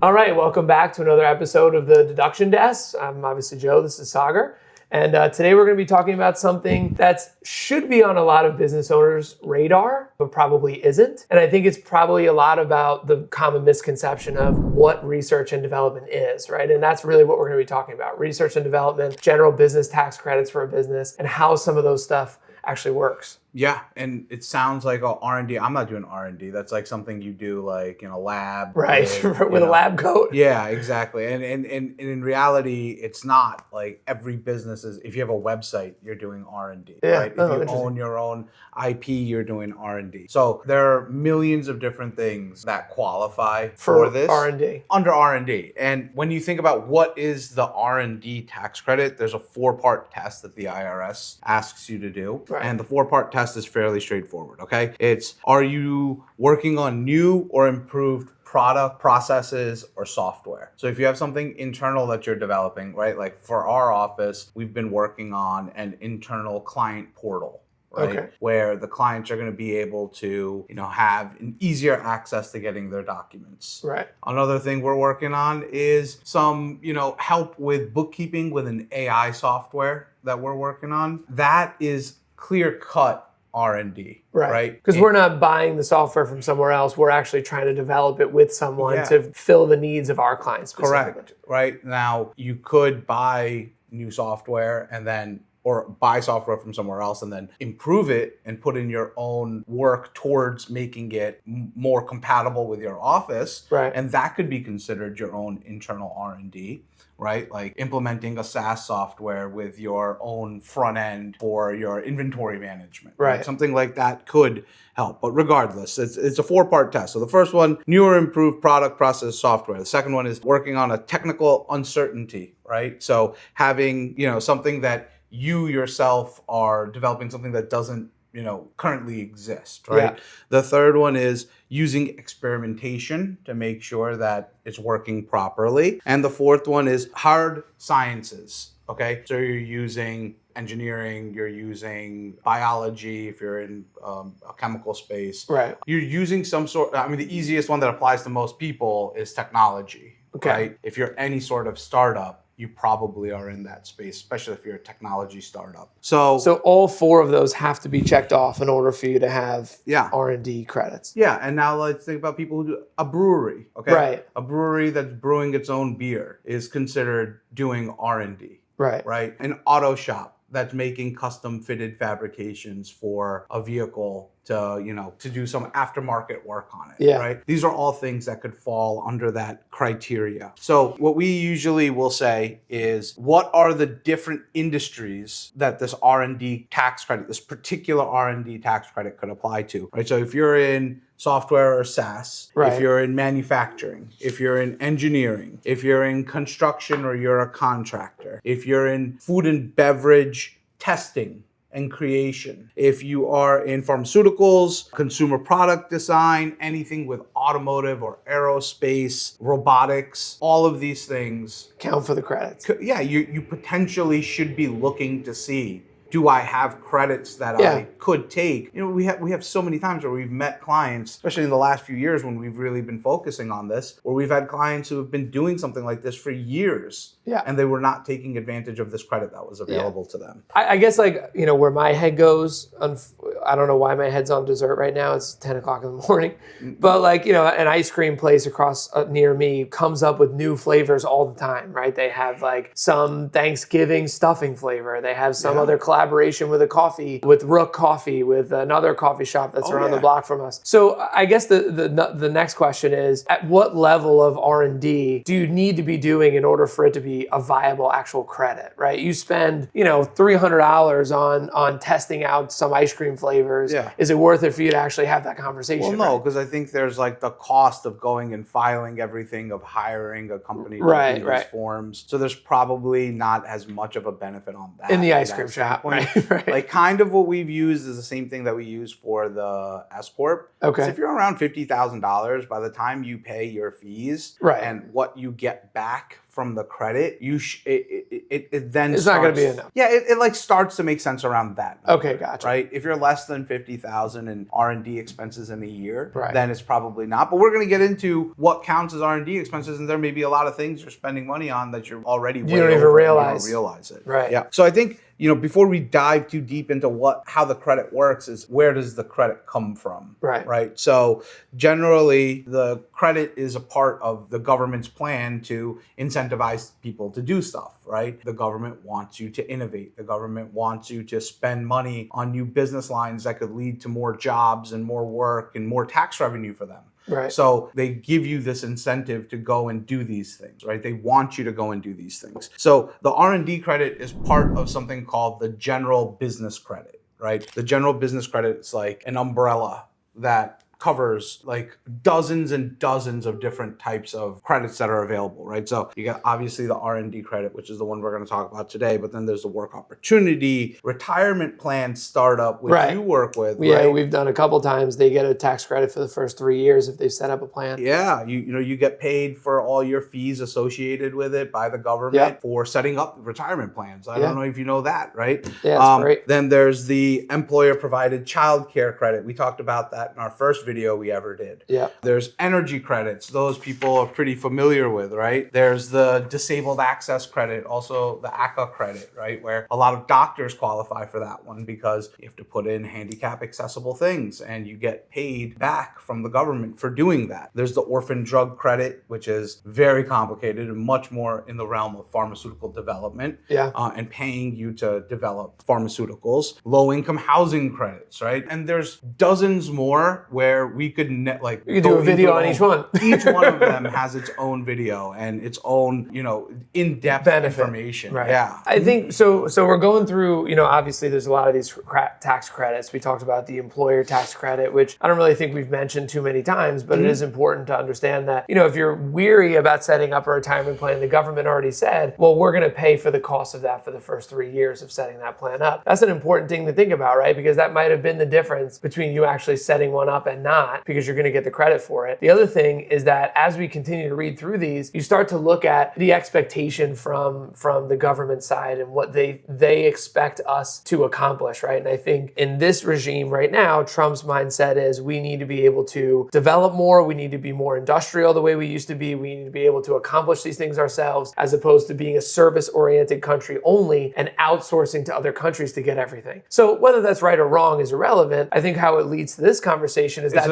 All right, welcome back to another episode of the Deduction Desk. I'm obviously Joe, this is Sagar. And today we're going to be talking about something that should be on a lot of business owners' radar, but probably isn't. And I think it's probably a lot about the common misconception of what research and development is, right? And that's really what we're going to be talking about. Research and development, general business tax credits for a business, and how some of those stuff actually works. Yeah, and it sounds like R&D. I'm not doing R&D. That's like something you do like in a lab. Right, with a lab coat. Yeah, exactly. And in reality, it's not like every business is, if you have a website, you're doing R&D, right? If you own your own IP, you're doing R&D. So there are millions of different things that qualify for this. R&D. Under R&D. And when you think about what is the R&D tax credit, there's a 4-part test that the IRS asks you to do. Right. And the 4-part test is fairly straightforward, okay? It's, are you working on new or improved product, processes, or software? So if you have something internal that you're developing, right? Like for our office, we've been working on an internal client portal, right? Okay. Where the clients are going to be able to, have an easier access to getting their documents. Right. Another thing we're working on is some, help with bookkeeping with an AI software that we're working on. That is clear-cut R&D, right? Because we're not buying the software from somewhere else. We're actually trying to develop it with someone to fill the needs of our clients. Correct, right? Now, you could buy new software or buy software from somewhere else and then improve it and put in your own work towards making it more compatible with your office. Right. And that could be considered your own internal R&D. Right? Like implementing a SaaS software with your own front end for your inventory management. Right. Something like that could help. But regardless, it's a 4-part test. So the first one, new or improved product, process, software. The second one is working on a technical uncertainty, right? So having, something that you yourself are developing, something that doesn't currently exist, right? Yeah. The third one is using experimentation to make sure that it's working properly. And the fourth one is hard sciences, okay? So you're using engineering, you're using biology, if you're in a chemical space. Right. You're using some sort, the easiest one that applies to most people is technology, right? If you're any sort of startup, you probably are in that space, especially if you're a technology startup. So all 4 of those have to be checked off in order for you to have R&D credits. Yeah, and now let's think about people who do a brewery, okay? Right. A brewery that's brewing its own beer is considered doing R&D. Right. Right. An auto shop that's making custom fitted fabrications for a vehicle to do some aftermarket work on it, right? These are all things that could fall under that criteria. So what we usually will say is, what are the different industries that this R&D tax credit, this particular R&D tax credit could apply to, right? So if you're in software or SaaS, if you're in manufacturing, if you're in engineering, if you're in construction or you're a contractor, if you're in food and beverage testing and creation, if you are in pharmaceuticals, consumer product design, anything with automotive or aerospace, robotics, all of these things count for the credits. Yeah, you potentially should be looking to see, do I have credits that I could take? We have so many times where we've met clients, especially in the last few years when we've really been focusing on this, where we've had clients who have been doing something like this for years. Yeah. And they were not taking advantage of this credit that was available to them. I guess where my head goes, I don't know why my head's on dessert right now. It's 10 o'clock in the morning. But an ice cream place across near me comes up with new flavors all the time, right? They have some Thanksgiving stuffing flavor. They have some other collaboration with with Rook Coffee, with another coffee shop that's around the block from us. So I guess the next question is, at what level of R&D do you need to be doing in order for it to be a viable actual credit, right? You spend, $300 on testing out some ice cream flavors. Yeah. Is it worth it for you to actually have that conversation? Well, no, because I think there's the cost of going and filing everything, of hiring a company to do these forms. So there's probably not as much of a benefit on that. In the ice cream shop, right? Kind of what we've used is the same thing that we use for the S Corp. Okay. So if you're around $50,000, by the time you pay your fees and what you get back from the credit, it then It's not going to be enough. Yeah, it like starts to make sense around that number, Okay, gotcha. right? If you're less than 50,000 in R&D expenses in a year, right, then it's probably not. But we're going to get into what counts as R&D expenses, and there may be a lot of things you're spending money on that you're already you don't even realize. You don't realize it. Right. Yeah. So I think, before we dive too deep into how the credit works, is where does the credit come from? Right. Right. So generally, the credit is a part of the government's plan to incentivize people to do stuff, right? The government wants you to innovate. The government wants you to spend money on new business lines that could lead to more jobs and more work and more tax revenue for them. Right. So they give you this incentive to go and do these things, right? They want you to go and do these things. So the R&D credit is part of something called the general business credit, right? The general business credit is like an umbrella that covers like dozens and dozens of different types of credits that are available, right? So you got obviously the R&D credit, which is the one we're going to talk about today, but then there's the work opportunity, retirement plan startup, which you work with. Yeah, right? We've done a couple times. They get a tax credit for the first 3 years if they set up a plan. Yeah, you get paid for all your fees associated with it by the government for setting up retirement plans. I don't know if you know that, right? Yeah, that's great. Then there's the employer provided child care credit. We talked about that in our first video we ever did. Yeah. There's energy credits. Those people are pretty familiar with, right? There's the disabled access credit, also the ACA credit, right? Where a lot of doctors qualify for that one because you have to put in handicap accessible things and you get paid back from the government for doing that. There's the orphan drug credit, which is very complicated and much more in the realm of pharmaceutical development and paying you to develop pharmaceuticals. Low income housing credits, right? And there's dozens more where we could you could do a video on each one. Each one of them has its own video and its own, in-depth information. Right. Yeah. I think so we're going through, obviously there's a lot of these tax credits. We talked about the employer tax credit, which I don't really think we've mentioned too many times, but it is important to understand that, if you're weary about setting up a retirement plan, the government already said, well, we're going to pay for the cost of that for the first 3 years of setting that plan up. That's an important thing to think about, right? Because that might have been the difference between you actually setting one up and not, because you're going to get the credit for it. The other thing is that as we continue to read through these, you start to look at the expectation from the government side and what they expect us to accomplish, right? And I think in this regime right now, Trump's mindset is we need to be able to develop more, we need to be more industrial the way we used to be, we need to be able to accomplish these things ourselves, as opposed to being a service-oriented country only and outsourcing to other countries to get everything. So whether that's right or wrong is irrelevant. I think how it leads to this conversation is that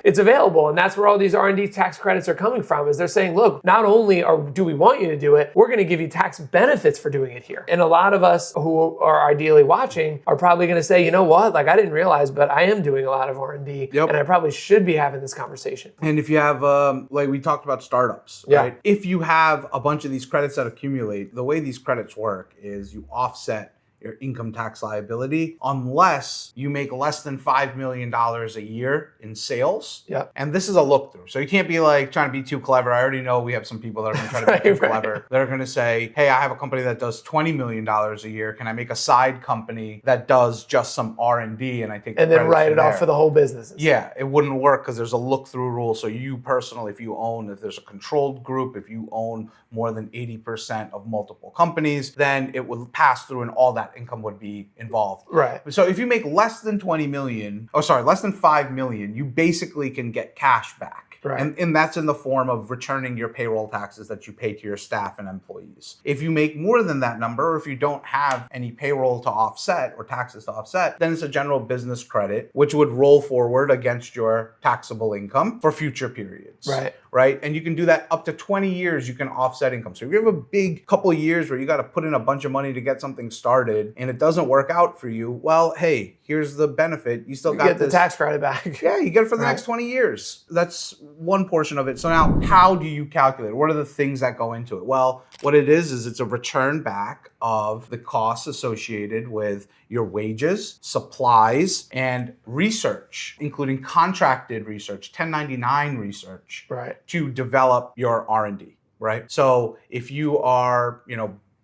it's available, and that's where all these R&D tax credits are coming from. Is they're saying, look, not only do we want you to do it, we're going to give you tax benefits for doing it here. And a lot of us who are ideally watching are probably going to say, you know what, like I didn't realize, but I am doing a lot of R&D, and I probably should be having this conversation. And if you have, like we talked about startups, right? If you have a bunch of these credits that accumulate, the way these credits work is you offset your income tax liability unless you make less than $5 million a year in sales. And this is a look through. So you can't be like trying to be too clever. I already know we have some people that are going to try to be too clever. They're going to say, hey, I have a company that does $20 million a year. Can I make a side company that does just some R&D and I take and then write it off for the whole business? Yeah, it wouldn't work because there's a look through rule. So you personally, if there's a controlled group, if you own more than 80% of multiple companies, then it would pass through and all that income would be involved. Right. So if you make less than less than 5 million, you basically can get cash back. Right. And that's in the form of returning your payroll taxes that you pay to your staff and employees. If you make more than that number, or if you don't have any payroll to offset or taxes to offset, then it's a general business credit, which would roll forward against your taxable income for future periods. Right. And you can do that up to 20 years, you can offset income. So if you have a big couple of years where you got to put in a bunch of money to get something started and it doesn't work out for you, well, hey, here's the benefit. You still got the tax credit back. Yeah, you get it for the next 20 years. That's one portion of it. So now, how do you calculate? What are the things that go into it? Well, what it is it's a return back of the costs associated with your wages, supplies, and research, including contracted research, 1099 research, to develop your R&D, right? So if you are,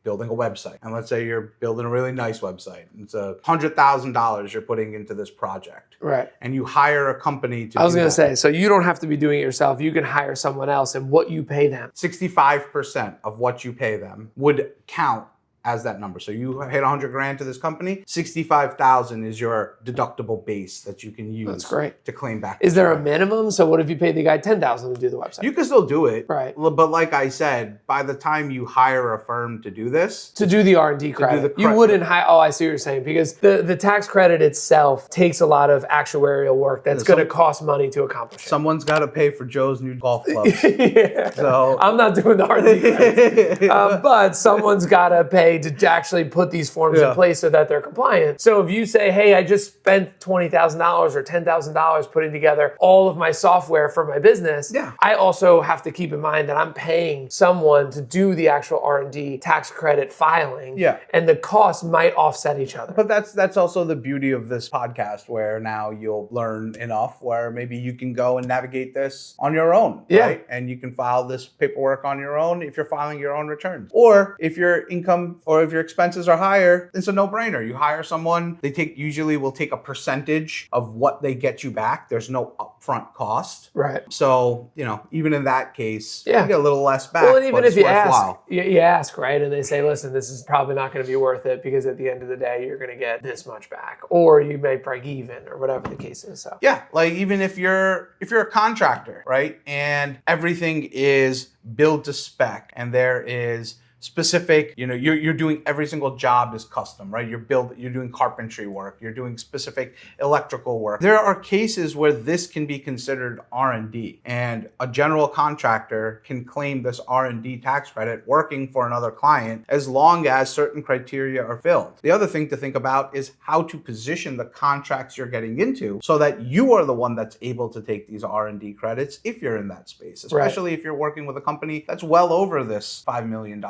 building a website. And let's say you're building a really nice website. It's $100,000 you're putting into this project. Right. And you hire a company to I was do going to that. say, so you don't have to be doing it yourself. You can hire someone else, and what you pay them. 65% of what you pay them would count as that number. So you hit 100 grand to this company, 65,000 is your deductible base that you can use. That's great. To claim back. Is there a minimum? So what if you pay the guy $10,000 to do the website? You can still do it. Right. But like I said, by the time you hire a firm to do this, To do the R&D credit. You wouldn't hire, I see what you're saying, because the tax credit itself takes a lot of actuarial work that's going to cost money to accomplish it. Someone's got to pay for Joe's new golf clubs. Yeah. So I'm not doing the R&D credit. But someone's got to pay to actually put these forms in place so that they're compliant. So if you say, hey, I just spent $20,000 or $10,000 putting together all of my software for my business, I also have to keep in mind that I'm paying someone to do the actual R&D tax credit filing. Yeah. And the costs might offset each other. But that's also the beauty of this podcast, where now you'll learn enough where maybe you can go and navigate this on your own, right? And you can file this paperwork on your own if you're filing your own returns. Or if your income or if your expenses are higher, it's a no-brainer. You hire someone, usually will take a percentage of what they get you back. There's no upfront cost. Right. So, even in that case, you get a little less back. Well, and even if you worthwhile. ask, right, and they say, listen, this is probably not going to be worth it because at the end of the day, you're going to get this much back, or you may break even, or whatever the case is. So yeah, like even if you're a contractor, right, and everything is build to spec, and there is specific, you're doing every single job is custom, right? You're doing carpentry work, you're doing specific electrical work. There are cases where this can be considered R&D, and a general contractor can claim this R&D tax credit working for another client as long as certain criteria are filled. The other thing to think about is how to position the contracts you're getting into so that you are the one that's able to take these R&D credits if you're in that space, especially if you're working with a company that's well over this $5 million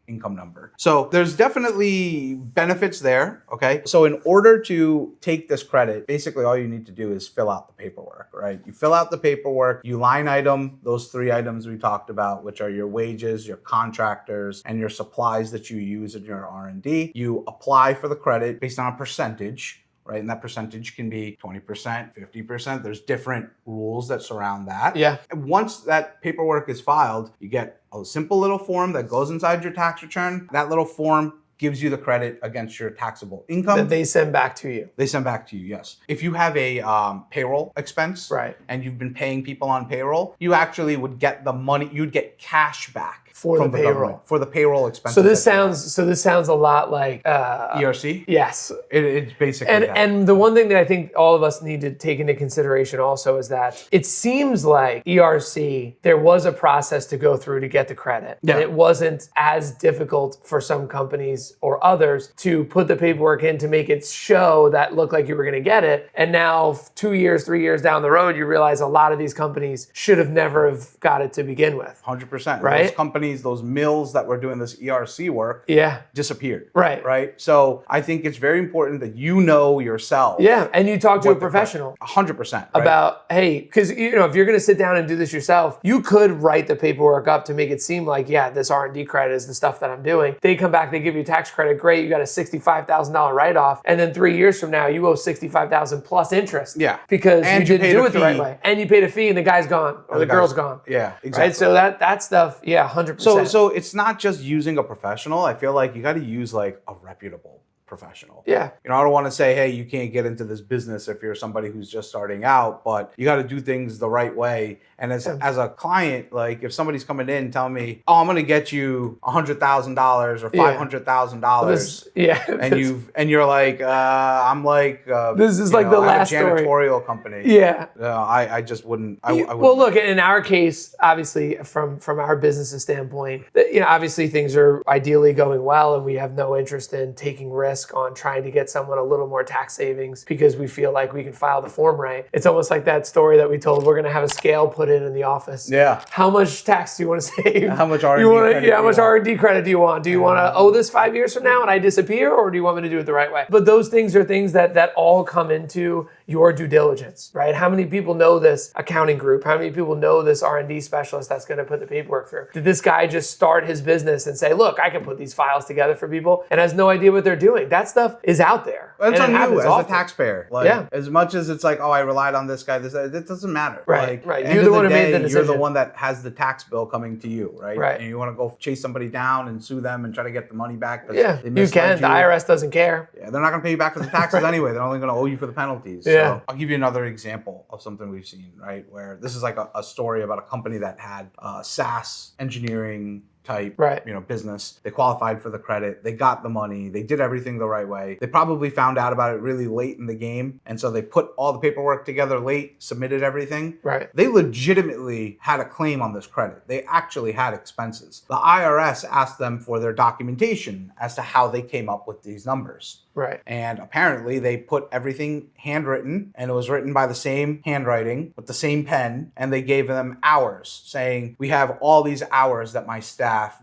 income number. So there's definitely benefits there, okay? So in order to take this credit, basically all you need to do is fill out the paperwork, right? You fill out the paperwork, you line item those 3 items we talked about, which are your wages, your contractors, and your supplies that you use in your R&D. You apply for the credit based on a percentage, right? And that percentage can be 20%, 50%. There's different rules that surround that. Yeah. And once that paperwork is filed, you get a simple little form that goes inside your tax return. That little form gives you the credit against your taxable income. That they send back to you. They send back to you, yes. If you have a payroll expense, right, and you've been paying people on payroll, you actually would get the money, you'd get cash back for from the payroll. Government, for the payroll expenses. So this sounds a lot like ERC? Yes. It's basically that. And the one thing that I think all of us need to take into consideration also is that it seems like ERC, there was a process to go through to get the credit. Yeah. And it wasn't as difficult for some companies or others to put the paperwork in to make it show that looked like you were going to get it. And now 2 years, 3 years down the road, you realize a lot of these companies should have never have got it to begin with. 100%. Right? Those companies, those mills that were doing this ERC work disappeared. Right. Right? So I think it's very important that you know yourself. Yeah. And you talk to a professional. 100%. Right? About, hey, because if you're going to sit down and do this yourself, you could write the paperwork up to make it seem like, this R&D credit is the stuff that I'm doing. They come back, they give you tax credit, great, you got a $65,000 write-off, and then 3 years from now, you owe $65,000 plus interest. Yeah. Because you didn't do it the right way. And you paid a fee and the guy's gone, or the girl's gone. Yeah, exactly. Right? So that stuff, 100%. So it's not just using a professional. I feel like you got to use like a reputable professional. Yeah. I don't want to say, hey, you can't get into this business if you're somebody who's just starting out, but you got to do things the right way. And as a client, like if somebody's coming in and telling me, oh, I'm going to get you $100,000 or $500,000. And you're like, I'm like, this is like the last janitorial company. Yeah. I just wouldn't. I wouldn't. Well, look, in our case, obviously from our business's standpoint, obviously things are ideally going well and we have no interest in taking risks risk on trying to get someone a little more tax savings because we feel like we can file the form right. It's almost like that story that we told, we're going to have a scale put in the office. Yeah. How much tax do you want to save? How much R&D credit? Yeah, how much R&D credit do you want? Do you want to owe this 5 years from now and I disappear, or do you want me to do it the right way? But those things are things that all come into your due diligence, right? How many people know this accounting group? How many people know this R&D specialist that's going to put the paperwork through? Did this guy just start his business and say, look, I can put these files together for people, and has no idea what they're doing? That stuff is out there. That's on you as often. a taxpayer. Like, as much as it's like, oh, I relied on this guy, it doesn't matter. Right, like, You're the one who made the decision. You're the one that has the tax bill coming to you, right? Right. And you want to go chase somebody down and sue them and try to get the money back. Yeah, you can. The IRS doesn't care. Yeah, they're not going to pay you back for the taxes anyway. They're only going to owe you for the penalties. Yeah. So I'll give you another example of something we've seen, right? Where this is like a story about a company that had SaaS engineering type business. They qualified for the credit. They got the money. They did everything the right way. They probably found out about it really late in the game. And so they put all the paperwork together late, submitted everything. Right. They legitimately had a claim on this credit. They actually had expenses. The IRS asked them for their documentation as to how they came up with these numbers. Right. And apparently they put everything handwritten, and it was written by the same handwriting with the same pen, and they gave them hours, saying, we have all these hours that my staff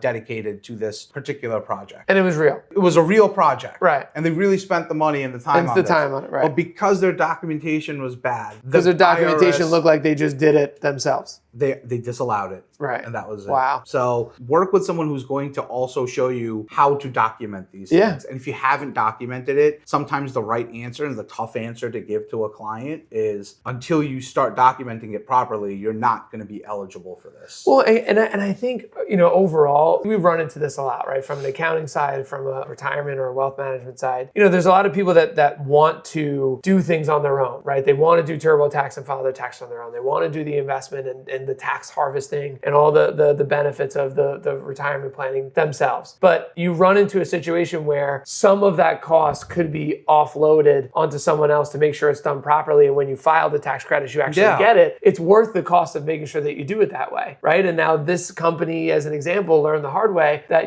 dedicated to this particular project. And it was real. It was a real project. Right. And they really spent the money and the time on it, right. But because their documentation was bad. Because their documentation looked like they just did it themselves. They disallowed it. Right. And that was it. Wow. So work with someone who's going to also show you how to document these things. And if you haven't documented it, sometimes the right answer and the tough answer to give to a client is, until you start documenting it properly, you're not going to be eligible for this. Well, and I think, overall, we've run into this a lot, right? From an accounting side, from a retirement or a wealth management side. There's a lot of people that want to do things on their own, right? They want to do TurboTax and file their tax on their own. They want to do the investment and the tax harvesting and all the benefits of the retirement planning themselves. But you run into a situation where some of that cost could be offloaded onto someone else to make sure it's done properly. And when you file the tax credits, you actually get it. It's worth the cost of making sure that you do it that way, right? And now this company, as an example, learned the hard way that,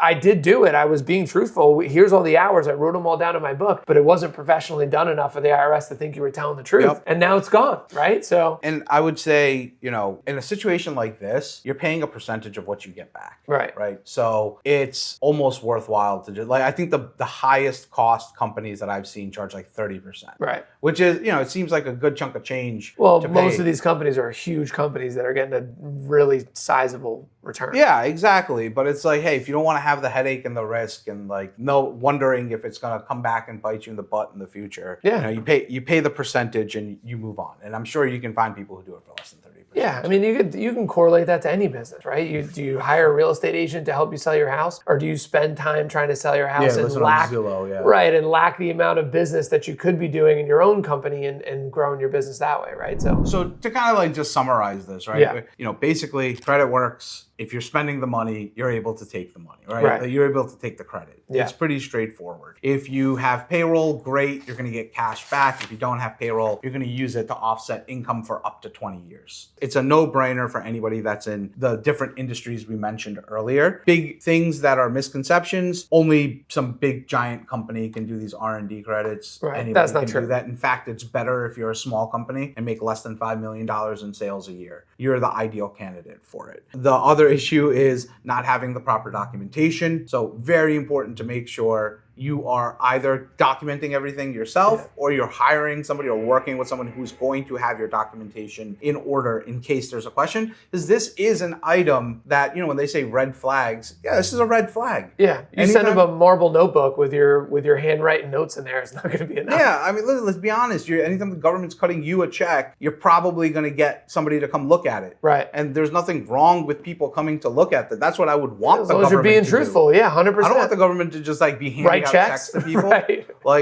I did do it. I was being truthful. Here's all the hours. I wrote them all down in my book, but it wasn't professionally done enough for the IRS to think you were telling the truth. And now it's gone, right? So, and I would say, in a situation like this, you're paying a percentage of what you get back. Right. So it's almost worthwhile to just, I think the highest cost companies that I've seen charge 30%. Right. Which is, it seems like a good chunk of change. Well, most of these companies are huge companies that are getting a really sizable return. Yeah, exactly. But it's hey, if you don't want to have the headache and the risk and wondering if it's going to come back and bite you in the butt in the future, you pay the percentage and you move on. And I'm sure you can find people who do it for less than 30%. Yeah, I mean, you can correlate that to any business, right? Do you hire a real estate agent to help you sell your house, or do you spend time trying to sell your house and lack lack the amount of business that you could be doing in your own company and growing your business that way, right? So to kind of just summarize this, right? Basically, credit works. If you're spending the money, you're able to take the money, right? You're able to take the credit. It's pretty straightforward. If you have payroll, great, you're going to get cash back. If you don't have payroll, you're going to use it to offset income for up to 20 years. It's a no-brainer for anybody that's in the different industries we mentioned earlier. Big things that are misconceptions, only some big giant company can do these R&D credits. Right. That's not true. true. Do that. In fact, it's better if you're a small company and make less than $5 million in sales a year. You're the ideal candidate for it. The other issue is not having the proper documentation. So very important to make sure you are either documenting everything yourself or you're hiring somebody or working with someone who's going to have your documentation in order in case there's a question. Because this is an item that, when they say red flags, this is a red flag. Yeah. You send them a marble notebook with your handwritten notes in there, it's not going to be enough. Yeah. I mean, let's be honest. Anytime the government's cutting you a check, you're probably going to get somebody to come look at it. Right. And there's nothing wrong with people coming to look at that. That's what I would want the government to do. As long as you're being truthful. Yeah, 100%. I don't want the government to just be handing out checks to people.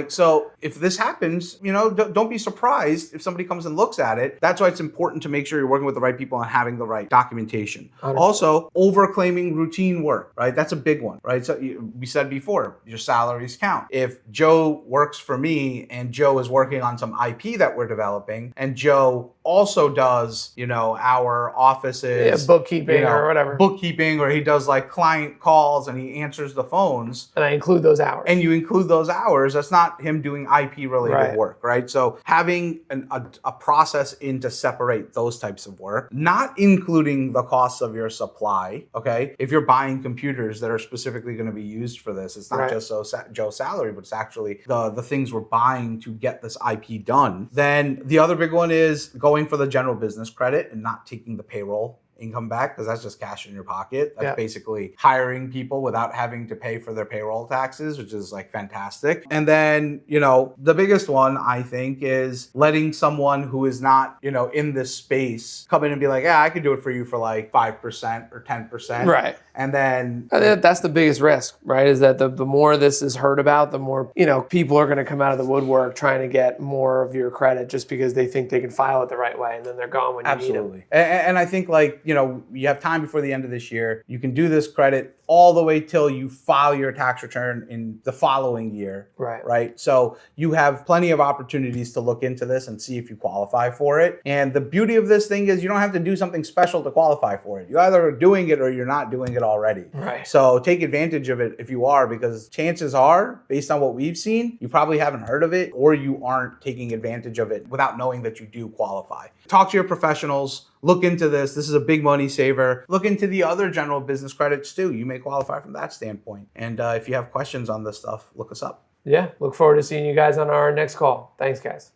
So if this happens, don't be surprised if somebody comes and looks at it. That's why it's important to make sure you're working with the right people and having the right documentation. 100%. Also, overclaiming routine work, right? That's a big one, right? So we said before, your salaries count. If Joe works for me and Joe is working on some IP that we're developing and Joe also does, our offices, bookkeeping or whatever. Bookkeeping, or he does like client calls and he answers the phones. And I include those hours. And you include those hours. That's not him doing IP related Right. work, right? So having a process in to separate those types of work, not including the costs of your supply, okay? If you're buying computers that are specifically going to be used for this, it's not Right. just Joe's salary, but it's actually the things we're buying to get this IP done. Then the other big one is going for the general business credit and not taking the payroll income back, because that's just cash in your pocket. That's basically hiring people without having to pay for their payroll taxes, which is like fantastic. And then, the biggest one I think is letting someone who is not, in this space come in and be like, yeah, I could do it for you for like 5% or 10%. Right. And then I think that's the biggest risk, right? Is that the more this is heard about, the more, people are going to come out of the woodwork trying to get more of your credit just because they think they can file it the right way, and then they're gone when you need them. Absolutely. And I think you have time before the end of this year. You can do this credit all the way till you file your tax return in the following year. Right. So you have plenty of opportunities to look into this and see if you qualify for it. And the beauty of this thing is you don't have to do something special to qualify for it. You either are doing it or you're not doing it already. Right. So take advantage of it if you are, because chances are, based on what we've seen, you probably haven't heard of it or you aren't taking advantage of it without knowing that you do qualify. Talk to your professionals. Look into this. This is a big money saver. Look into the other general business credits too. You may qualify from that standpoint. And if you have questions on this stuff, look us up. Yeah. Look forward to seeing you guys on our next call. Thanks, guys.